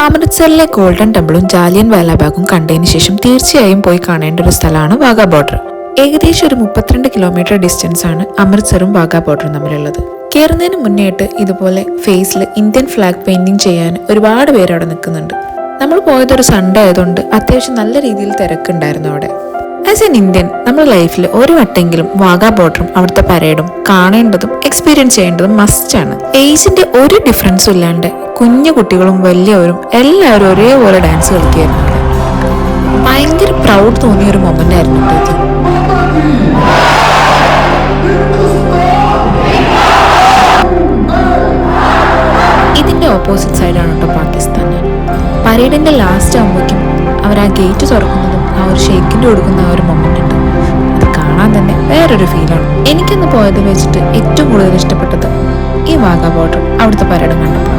അമൃത്സറിലെ golden ടെമ്പിളും Jallian വാലാബാഗും കണ്ടതിന് ശേഷം തീർച്ചയായും പോയി കാണേണ്ട ഒരു സ്ഥലമാണ് വാഗാ ബോർഡർ. ഏകദേശം ഒരു 32 കിലോമീറ്റർ ഡിസ്റ്റൻസ് ആണ് അമൃത്സറും വാഗാ ബോർഡറും തമ്മിലുള്ളത്. കയറുന്നതിന് മുന്നേയായിട്ട് ഇതുപോലെ ഫേസിൽ ഇന്ത്യൻ ഫ്ലാഗ് പെയിന്റിങ് ചെയ്യാൻ ഒരുപാട് പേര് അവിടെ നിൽക്കുന്നുണ്ട്. നമ്മൾ പോയതൊരു സൺഡേ ആയതുകൊണ്ട് അത്യാവശ്യം നല്ല രീതിയിൽ തിരക്കുണ്ടായിരുന്നു അവിടെ. ആസ് എൻ ഇന്ത്യൻ നമ്മുടെ ലൈഫിൽ ഒരു വട്ടെങ്കിലും വാഗാ ബോർഡറും അവിടുത്തെ പരേഡും കാണേണ്ടതും എക്സ്പീരിയൻസ് ചെയ്യേണ്ടതും മസ്റ്റാണ്. ഏജിന്റെ ഒരു ഡിഫറൻസും ഇല്ലാണ്ട് കുഞ്ഞു കുട്ടികളും വലിയവരും എല്ലാവരും ഒരേപോലെ ഡാൻസ് കളിക്കുകയായിരുന്നു. ഭയങ്കര പ്രൗഡ് തോന്നിയ ഒരു മൊമെന്റ് ആയിരുന്നു ഇത്. ഇതിന്റെ ഓപ്പോസിറ്റ് സൈഡാണ് കേട്ടോ പാകിസ്ഥാൻ. പരേഡിന്റെ ലാസ്റ്റ് ആകുമ്പോഴേക്കും അവർ ആ ഗേറ്റ് തുറക്കുന്നതും ആ ഒരു ഷേക്കിന്റെ കൊടുക്കുന്ന ആ ഒരു മൊമെന്റ് ഉണ്ട്. അത് കാണാൻ തന്നെ വേറൊരു ഫീലാണ്. എനിക്കന്ന് പോയതിൽ വെച്ചിട്ട് ഏറ്റവും കൂടുതൽ ഇഷ്ടപ്പെട്ടത് ഈ വാഗാ ബോർഡർ അവിടുത്തെ പരേഡും കണ്ടപ്പോൾ.